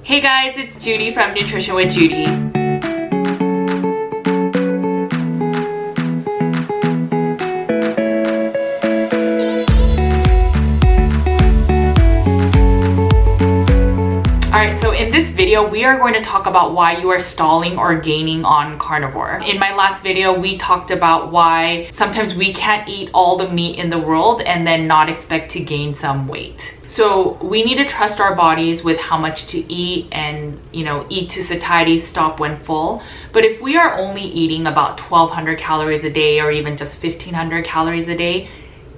Hey guys, it's Judy from Nutrition with Judy. Alright, so in this video, we are going to talk about why you are stalling or gaining on carnivore. In my last video, we talked about why sometimes we can't eat all the meat in the world and then not expect to gain some weight. So we need to trust our bodies with how much to eat and, eat to satiety, stop when full. But if we are only eating about 1,200 calories a day or even just 1,500 calories a day,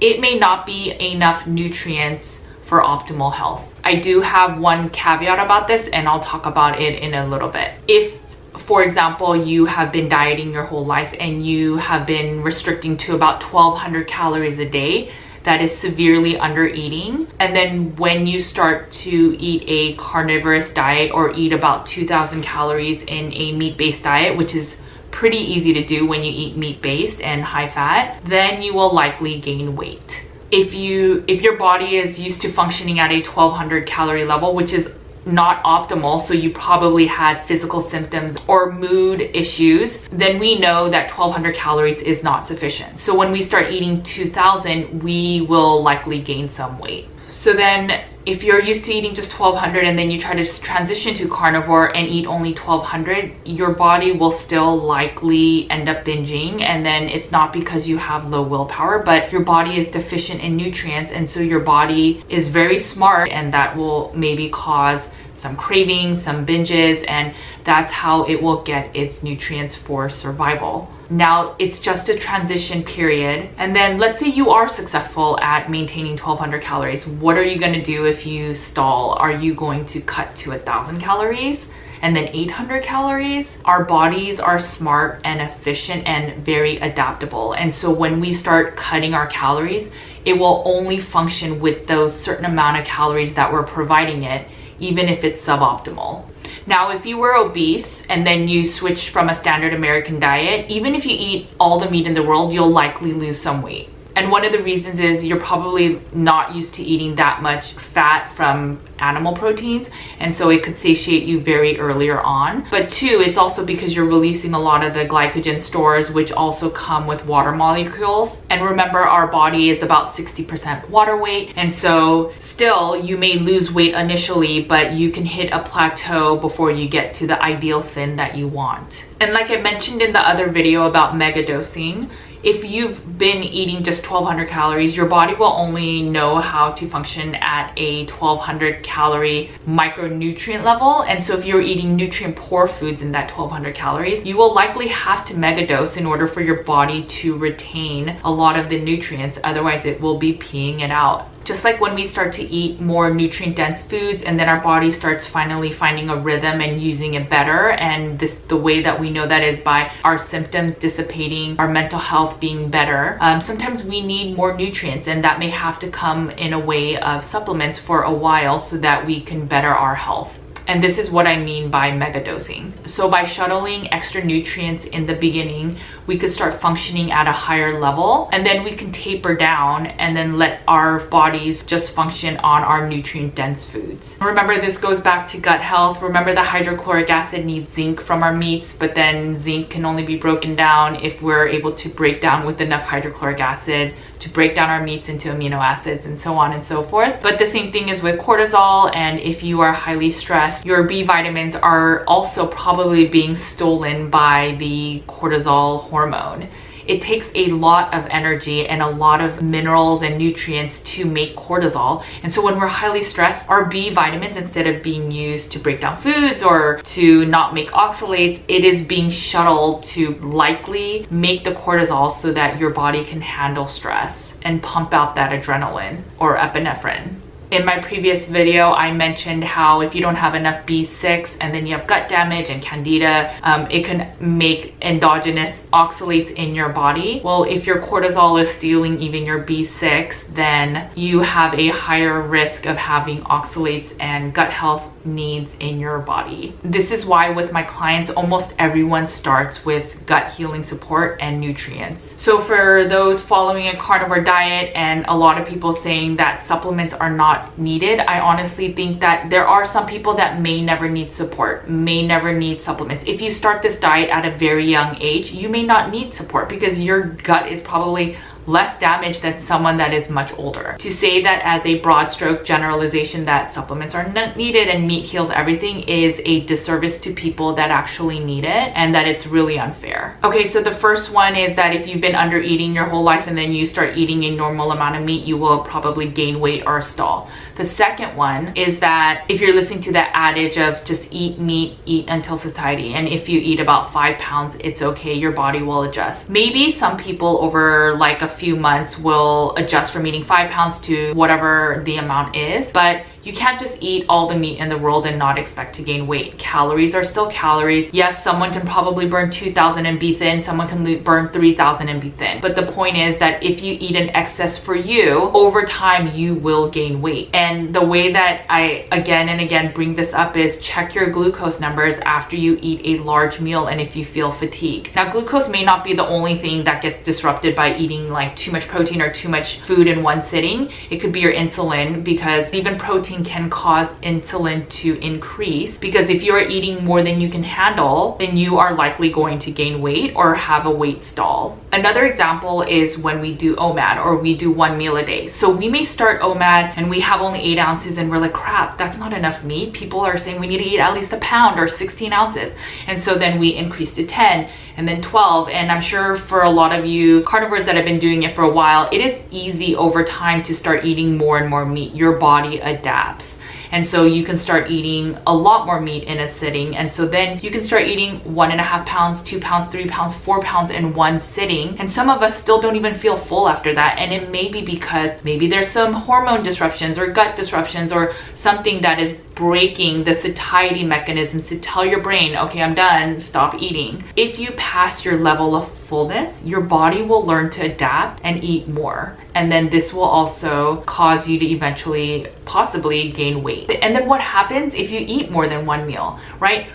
it may not be enough nutrients for optimal health. I do have one caveat about this, and I'll talk about it in a little bit. If, for example, you have been dieting your whole life and you have been restricting to about 1,200 calories a day, that is severely under eating. And then when you start to eat a carnivorous diet or eat about 2,000 calories in a meat-based diet, which is pretty easy to do when you eat meat-based and high fat, then you will likely gain weight. If your body is used to functioning at a 1,200 calorie level, which is not optimal, so you probably had physical symptoms or mood issues, then we know that 1,200 calories is not sufficient. So when we start eating 2,000, we will likely gain some weight. So then if you're used to eating just 1,200 and then you try to transition to carnivore and eat only 1,200, your body will still likely end up binging. And then it's not because you have low willpower, but your body is deficient in nutrients. And so your body is very smart, and that will maybe cause some cravings, some binges, and that's how it will get its nutrients for survival. Now, it's just a transition period. And then let's say you are successful at maintaining 1,200 calories. What are you going to do if you stall? Are you going to cut to 1,000 calories and then 800 calories? Our bodies are smart and efficient and very adaptable. And so when we start cutting our calories, it will only function with those certain amount of calories that we're providing it, even if it's suboptimal. Now, if you were obese and then you switched from a standard American diet, even if you eat all the meat in the world, you'll likely lose some weight. And one of the reasons is you're probably not used to eating that much fat from animal proteins, and so it could satiate you very earlier on. But two, it's also because you're releasing a lot of the glycogen stores, which also come with water molecules. And remember, our body is about 60% water weight, and so still you may lose weight initially, but you can hit a plateau before you get to the ideal thin that you want. And like I mentioned in the other video about mega dosing, if you've been eating just 1,200 calories, your body will only know how to function at a 1,200 calorie micronutrient level. And so if you're eating nutrient poor foods in that 1,200 calories, you will likely have to mega dose in order for your body to retain a lot of the nutrients. Otherwise, it will be peeing it out. Just like when we start to eat more nutrient dense foods and then our body starts finally finding a rhythm and using it better, and the way that we know that is by our symptoms dissipating, our mental health being better. Sometimes we need more nutrients, and that may have to come in a way of supplements for a while so that we can better our health. And this is what I mean by mega dosing. So by shuttling extra nutrients in the beginning, we could start functioning at a higher level, and then we can taper down and then let our bodies just function on our nutrient dense foods. Remember, this goes back to gut health. Remember, the hydrochloric acid needs zinc from our meats, but then zinc can only be broken down if we're able to break down with enough hydrochloric acid to break down our meats into amino acids, and so on and so forth. But the same thing is with cortisol, and if you are highly stressed, your B vitamins are also probably being stolen by the cortisol hormone. It takes a lot of energy and a lot of minerals and nutrients to make cortisol. And so when we're highly stressed, our B vitamins, instead of being used to break down foods or to not make oxalates, it is being shuttled to likely make the cortisol so that your body can handle stress and pump out that adrenaline or epinephrine. In my previous video, I mentioned how if you don't have enough B6 and then you have gut damage and candida, it can make endogenous oxalates in your body. Well, if your cortisol is stealing even your B6, then you have a higher risk of having oxalates and gut health needs in your body. This is why with my clients, almost everyone starts with gut healing support and nutrients. So for those following a carnivore diet and a lot of people saying that supplements are not needed, I honestly think that there are some people that may never need support, may never need supplements. If you start this diet at a very young age, you may not need support because your gut is probably less damaged than someone that is much older. To say that as a broad stroke generalization that supplements are not needed and meat heals everything is a disservice to people that actually need it, and that it's really unfair. Okay, so the first one is that if you've been under eating your whole life and then you start eating a normal amount of meat, you will probably gain weight or stall. The second one is that if you're listening to that adage of just eat meat, eat until satiety, and if you eat about 5 pounds, it's okay, your body will adjust. Maybe some people over like a few months will adjust from eating 5 pounds to whatever the amount is, but you can't just eat all the meat in the world and not expect to gain weight. Calories are still calories. Yes, someone can probably burn 2,000 and be thin, someone can burn 3,000 and be thin. But the point is that if you eat an excess for you, over time you will gain weight. And the way that I again and again bring this up is check your glucose numbers after you eat a large meal and if you feel fatigue. Now, glucose may not be the only thing that gets disrupted by eating like too much protein or too much food in one sitting. It could be your insulin, because even protein can cause insulin to increase, because if you are eating more than you can handle, then you are likely going to gain weight or have a weight stall. Another example is when we do OMAD, or we do 1 meal a day. So we may start OMAD and we have only 8 ounces and we're like, crap, that's not enough meat. People are saying we need to eat at least a pound or 16 ounces. And so then we increase to 10 and then 12. And I'm sure for a lot of you carnivores that have been doing it for a while, it is easy over time to start eating more and more meat. Your body adapts. And so you can start eating a lot more meat in a sitting. And so then you can start eating 1.5 pounds, 2 pounds, 3 pounds, 4 pounds in one sitting. And some of us still don't even feel full after that. And it may be because maybe there's some hormone disruptions or gut disruptions or something that is breaking the satiety mechanisms to tell your brain, okay, I'm done, stop eating. If you pass your level of fullness, your body will learn to adapt and eat more. And then this will also cause you to eventually possibly gain weight. And then what happens if you eat more than 1 meal, right?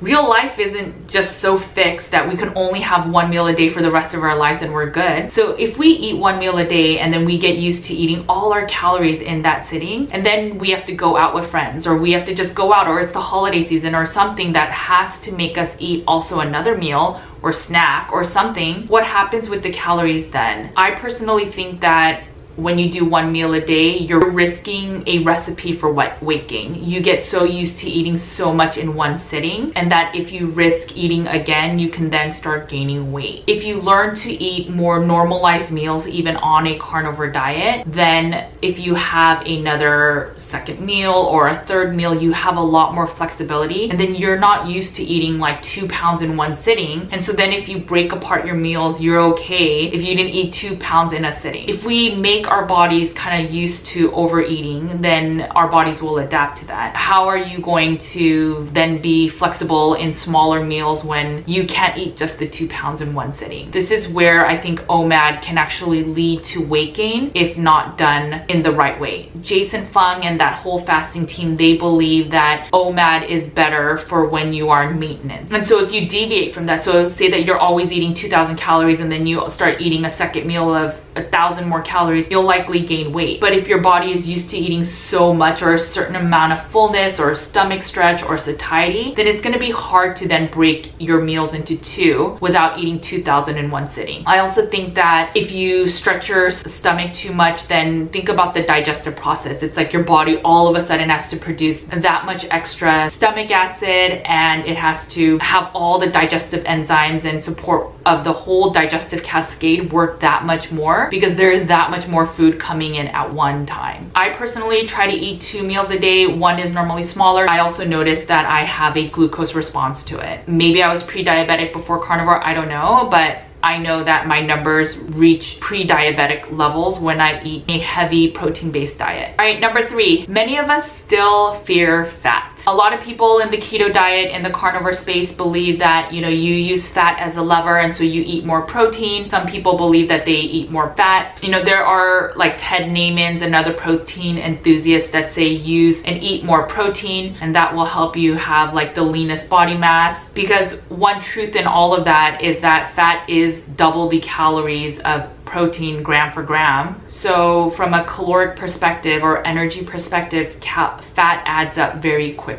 Real life isn't just so fixed that we can only have 1 meal a day for the rest of our lives and we're good. So if we eat 1 meal a day and then we get used to eating all our calories in that sitting, and then we have to go out with friends, or we have to just go out, or it's the holiday season or something that has to make us eat also another meal or snack or something, what happens with the calories then? I personally think that when you do 1 meal a day, you're risking a recipe for weight gain. You get so used to eating so much in one sitting, and that if you risk eating again, you can then start gaining weight. If you learn to eat more normalized meals, even on a carnivore diet, then if you have another second meal or a third meal, you have a lot more flexibility, and then you're not used to eating like 2 pounds in one sitting. And so then if you break apart your meals, you're okay if you didn't eat 2 pounds in a sitting. If we make our bodies kind of used to overeating, then our bodies will adapt to that. How are you going to then be flexible in smaller meals when you can't eat just the 2 pounds in one sitting? This is where I think OMAD can actually lead to weight gain if not done in the right way. Jason Fung and that whole fasting team, they believe that OMAD is better for when you are in maintenance. And so if you deviate from that, so say that you're always eating 2,000 calories and then you start eating a second meal of 1,000 more calories, you'll likely gain weight. But if your body is used to eating so much, or a certain amount of fullness or stomach stretch or satiety, then it's going to be hard to then break your meals into 2 without eating 2,000 in one sitting. I also think that if you stretch your stomach too much, then think about the digestive process. It's like your body all of a sudden has to produce that much extra stomach acid, and it has to have all the digestive enzymes and support of the whole digestive cascade work that much more, because there is that much more food coming in at one time. I personally try to eat 2 meals a day. One is normally smaller. I also noticed that I have a glucose response to it. Maybe I was pre-diabetic before carnivore, I don't know, but I know that my numbers reach pre-diabetic levels when I eat a heavy protein-based diet. All right, number 3, many of us still fear fat. A lot of people in the keto diet and the carnivore space believe that, you use fat as a lever and so you eat more protein. Some people believe that they eat more fat. There are like Ted Naiman's and other protein enthusiasts that say use and eat more protein, and that will help you have like the leanest body mass. Because one truth in all of that is that fat is double the calories of protein gram for gram. So from a caloric perspective or energy perspective, fat adds up very quickly.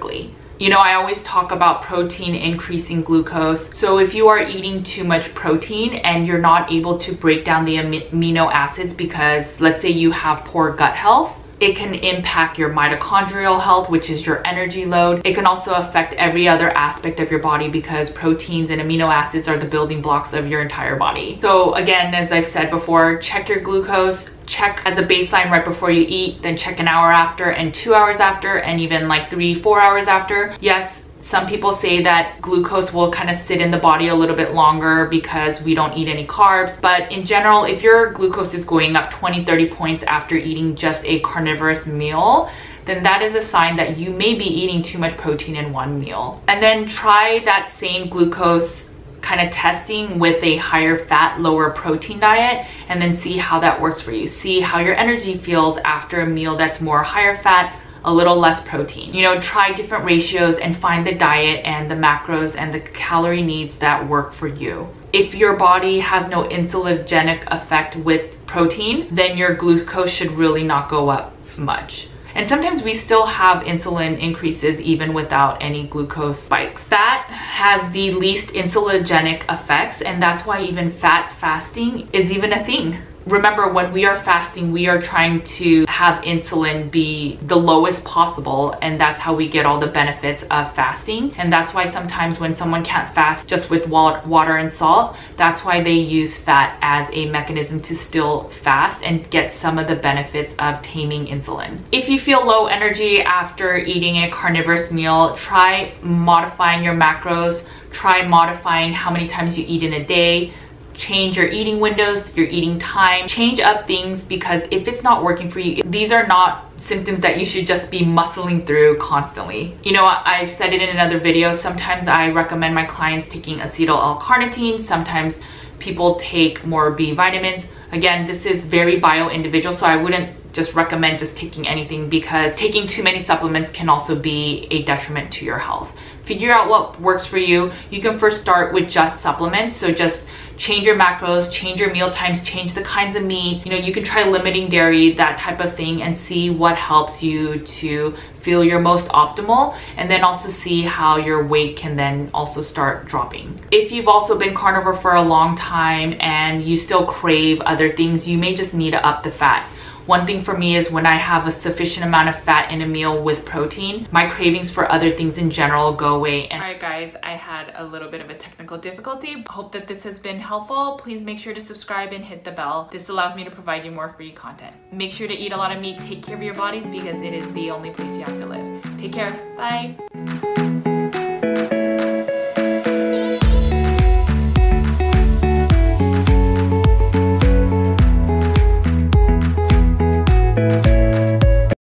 I always talk about protein increasing glucose. So if you are eating too much protein and you're not able to break down the amino acids because let's say you have poor gut health, it can impact your mitochondrial health, which is your energy load. It can also affect every other aspect of your body because proteins and amino acids are the building blocks of your entire body. So again, as I've said before, check your glucose, check as a baseline right before you eat, then check an hour after and 2 hours after, and even like 3-4 hours after. Yes, some people say that glucose will kind of sit in the body a little bit longer because we don't eat any carbs. But in general, if your glucose is going up 20-30 points after eating just a carnivorous meal, then that is a sign that you may be eating too much protein in one meal. And then try that same glucose kind of testing with a higher fat, lower protein diet, and then see how that works for you. See how your energy feels after a meal that's more higher fat, a little less protein. Try different ratios and find the diet and the macros and the calorie needs that work for you. If your body has no insulinogenic effect with protein, then your glucose should really not go up much. And sometimes we still have insulin increases even without any glucose spikes. Fat has the least insulinogenic effects, and that's why even fat fasting is even a thing. Remember, when we are fasting, we are trying to have insulin be the lowest possible, and that's how we get all the benefits of fasting. And that's why sometimes when someone can't fast just with water and salt, that's why they use fat as a mechanism to still fast and get some of the benefits of taming insulin. If you feel low energy after eating a carnivorous meal, try modifying your macros, try modifying how many times you eat in a day. Change your eating windows, your eating time, change up things, because if it's not working for you, these are not symptoms that you should just be muscling through constantly. I've said it in another video, sometimes I recommend my clients taking acetyl L-carnitine, sometimes people take more B vitamins. Again, this is very bio-individual, so I wouldn't just recommend just taking anything, because taking too many supplements can also be a detriment to your health. Figure out what works for you. You can first start with just supplements, so just change your macros, change your meal times, change the kinds of meat. You can try limiting dairy, that type of thing, and see what helps you to feel your most optimal, and then also see how your weight can then also start dropping. If you've also been carnivore for a long time and you still crave other things, you may just need to up the fat. One thing for me is when I have a sufficient amount of fat in a meal with protein, my cravings for other things in general go away. And alright guys, I had a little bit of a technical difficulty. Hope that this has been helpful. Please make sure to subscribe and hit the bell. This allows me to provide you more free content. Make sure to eat a lot of meat, take care of your bodies, because it is the only place you have to live. Take care, bye.